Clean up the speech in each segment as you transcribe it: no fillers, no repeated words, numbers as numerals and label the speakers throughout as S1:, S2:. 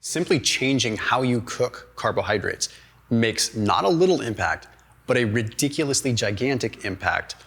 S1: Simply changing how you cook carbohydrates makes not a little impact, but a ridiculously gigantic impact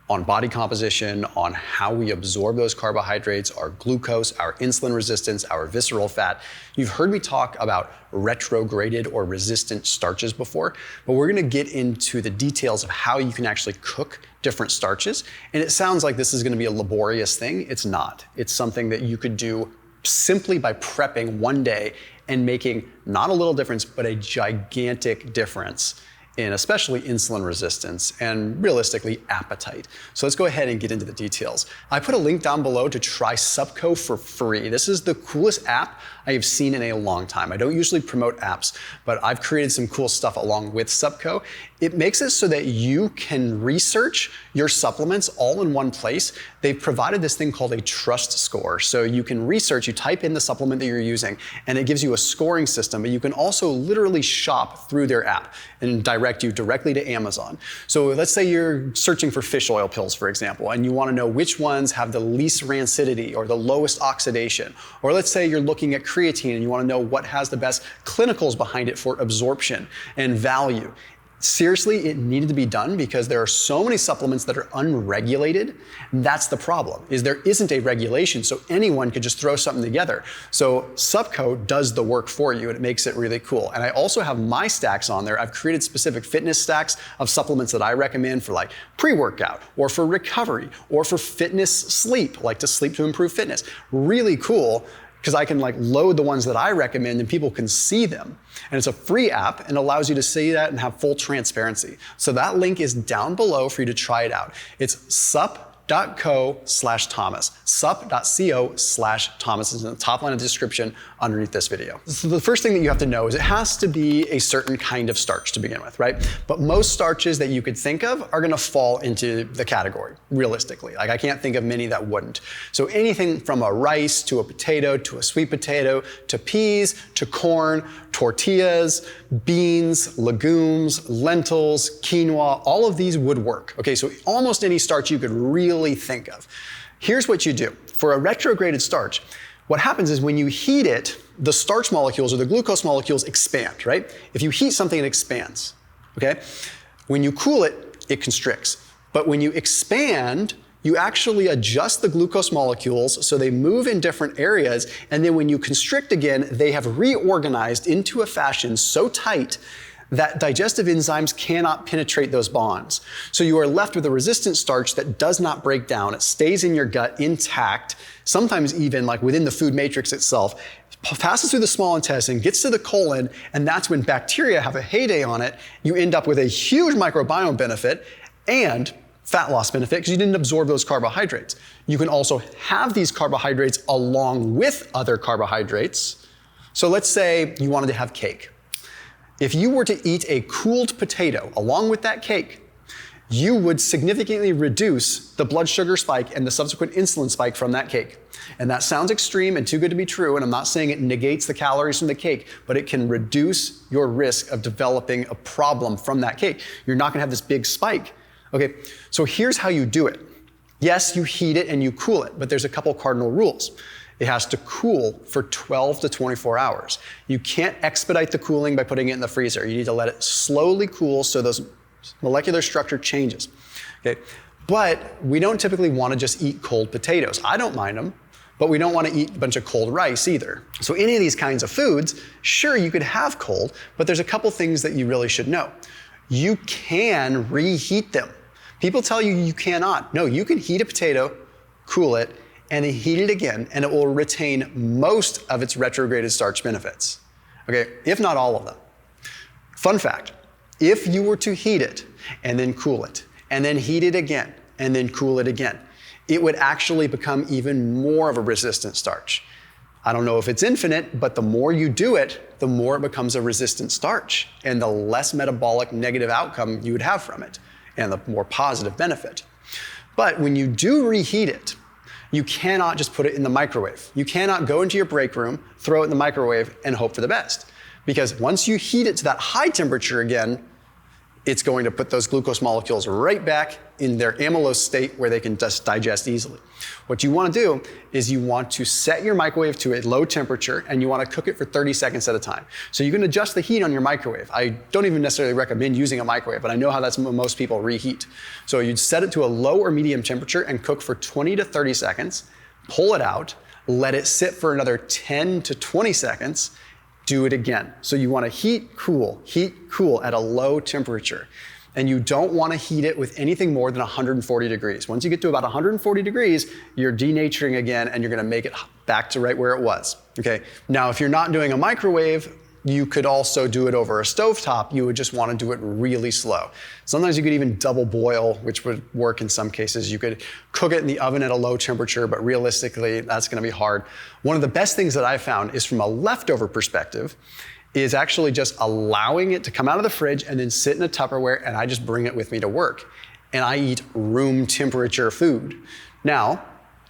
S1: on body composition, on how we absorb those carbohydrates, our glucose, our insulin resistance, our visceral fat. You've heard me talk about retrograded or resistant starches before, but we're gonna get into the details of how you can actually cook different starches. And it sounds like this is gonna be a laborious thing. It's not. It's something that you could do simply by prepping one day and making not a little difference, but a gigantic difference in especially insulin resistance and realistically appetite. So let's go ahead and get into the details. I put a link down below to try SuppCo for free. This is the coolest app I have seen in a long time. I don't usually promote apps, but I've created some cool stuff along with SuppCo. It makes it so that you can research your supplements all in one place. They've provided this thing called a trust score. So you can research, you type in the supplement that you're using, and it gives you a scoring system, but you can also literally shop through their app and direct you directly to Amazon. So let's say you're searching for fish oil pills, for example, and you want to know which ones have the least rancidity or the lowest oxidation. Or let's say you're looking at creatine and you want to know what has the best clinicals behind it for absorption and value. Seriously, it needed to be done because there are so many supplements that are unregulated. That's the problem, is there isn't a regulation, so anyone could just throw something together. So SuppCo does the work for you, and it makes it really cool. And I also have my stacks on there. I've created specific fitness stacks of supplements that I recommend for like pre-workout, or for recovery, or for fitness sleep, like to sleep to improve fitness. Really cool, because I can like load the ones that I recommend and people can see them. And it's a free app and allows you to see that and have full transparency. So that link is down below for you to try it out. It's supp.co/Thomas. Supp.co/Thomas is in the top line of the description underneath this video. So the first thing that you have to know is it has to be a certain kind of starch to begin with, right? But most starches that you could think of are gonna fall into the category, realistically. Like I can't think of many that wouldn't. So anything from a rice to a potato to a sweet potato to peas to corn, tortillas, beans, legumes, lentils, quinoa, all of these would work. Okay, so almost any starch you could really think of. Here's what you do. For a retrograded starch, what happens is when you heat it, the starch molecules or the glucose molecules expand, right? If you heat something, it expands, okay? When you cool it, it constricts. But when you expand, you actually adjust the glucose molecules so they move in different areas, and then when you constrict again, they have reorganized into a fashion so tight that digestive enzymes cannot penetrate those bonds. So you are left with a resistant starch that does not break down. It stays in your gut intact, sometimes even like within the food matrix itself, passes through the small intestine, gets to the colon, and that's when bacteria have a heyday on it. You end up with a huge microbiome benefit and fat loss benefit because you didn't absorb those carbohydrates. You can also have these carbohydrates along with other carbohydrates. So let's say you wanted to have cake. If you were to eat a cooled potato along with that cake, you would significantly reduce the blood sugar spike and the subsequent insulin spike from that cake. And that sounds extreme and too good to be true, and I'm not saying it negates the calories from the cake, but it can reduce your risk of developing a problem from that cake. You're not gonna have this big spike. Okay, so here's how you do it. Yes, you heat it and you cool it, but there's a couple cardinal rules. It has to cool for 12 to 24 hours. You can't expedite the cooling by putting it in the freezer. You need to let it slowly cool so those molecular structure changes. Okay, but we don't typically want to just eat cold potatoes. I don't mind them, but we don't want to eat a bunch of cold rice either. So any of these kinds of foods, sure, you could have cold, but there's a couple things that you really should know. You can reheat them. People tell you you cannot. No, you can heat a potato, cool it, and then heat it again, and it will retain most of its retrograded starch benefits. Okay, if not all of them. Fun fact, if you were to heat it and then cool it, and then heat it again, and then cool it again, it would actually become even more of a resistant starch. I don't know if it's infinite, but the more you do it, the more it becomes a resistant starch, and the less metabolic negative outcome you would have from it, and the more positive benefit. But when you do reheat it, you cannot just put it in the microwave. You cannot go into your break room, throw it in the microwave, and hope for the best. Because once you heat it to that high temperature again, it's going to put those glucose molecules right back in their amylose state where they can just digest easily. What you want to do is you want to set your microwave to a low temperature and you want to cook it for 30 seconds at a time. So you can adjust the heat on your microwave. I don't even necessarily recommend using a microwave, but I know how that's most people reheat. So you'd set it to a low or medium temperature and cook for 20 to 30 seconds, pull it out, let it sit for another 10 to 20 seconds, do it again. So you want to heat, cool at a low temperature. And you don't want to heat it with anything more than 140 degrees. Once you get to about 140 degrees, you're denaturing again and you're going to make it back to right where it was. Okay. Now, if you're not doing a microwave, you could also do it over a stovetop. You would just want to do it really slow. Sometimes you could even double boil, which would work in some cases. You could cook it in the oven at a low temperature, but realistically, that's going to be hard. One of the best things that I found is from a leftover perspective is actually just allowing it to come out of the fridge and then sit in a Tupperware, and I just bring it with me to work. And I eat room temperature food. Now,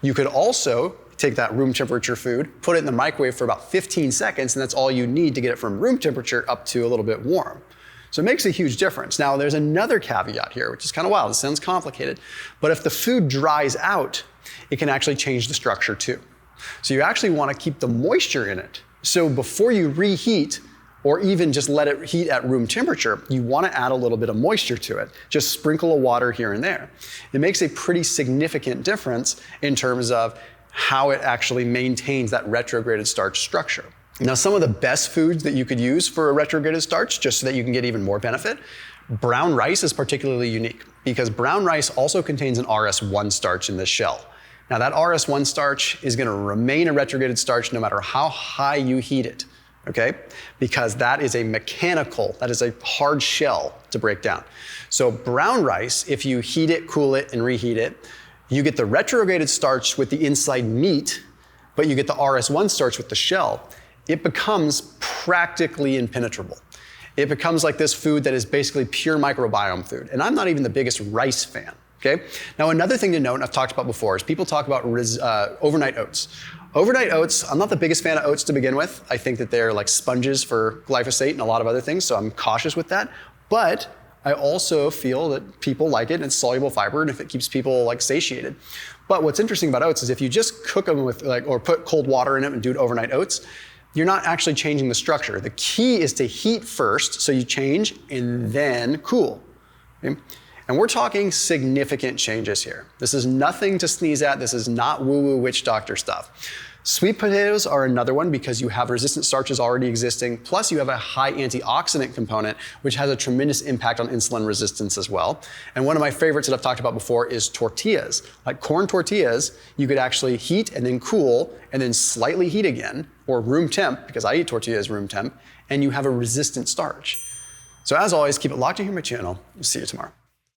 S1: you could also take that room temperature food, put it in the microwave for about 15 seconds, and that's all you need to get it from room temperature up to a little bit warm. So it makes a huge difference. Now, there's another caveat here, which is kind of wild. It sounds complicated, but if the food dries out, it can actually change the structure too. So you actually want to keep the moisture in it. So before you reheat, or even just let it heat at room temperature, you want to add a little bit of moisture to it. Just sprinkle a water here and there. It makes a pretty significant difference in terms of how it actually maintains that retrograded starch structure. Now, some of the best foods that you could use for a retrograded starch, just so that you can get even more benefit, brown rice is particularly unique because brown rice also contains an RS1 starch in the shell. Now, that RS1 starch is going to remain a retrograded starch no matter how high you heat it. Okay? Because that is a mechanical, that is a hard shell to break down. So brown rice, if you heat it, cool it, and reheat it, you get the retrograded starch with the inside meat, but you get the RS1 starch with the shell. It becomes practically impenetrable. It becomes like this food that is basically pure microbiome food. And I'm not even the biggest rice fan. Okay? Now, another thing to note, and I've talked about before, is people talk about overnight oats. Overnight oats, I'm not the biggest fan of oats to begin with. I think that they're like sponges for glyphosate and a lot of other things, so I'm cautious with that. But I also feel that people like it and it's soluble fiber and if it keeps people like satiated. But what's interesting about oats is if you just cook them with or put cold water in them and do overnight oats, you're not actually changing the structure. The key is to heat first, so you change and then cool. Okay? And we're talking significant changes here. This is nothing to sneeze at. This is not woo-woo witch doctor stuff. Sweet potatoes are another one because you have resistant starches already existing, plus you have a high antioxidant component, which has a tremendous impact on insulin resistance as well. And one of my favorites that I've talked about before is tortillas. Like corn tortillas, you could actually heat and then cool and then slightly heat again, or room temp, because I eat tortillas room temp, and you have a resistant starch. So as always, keep it locked in here on my channel. We'll see you tomorrow.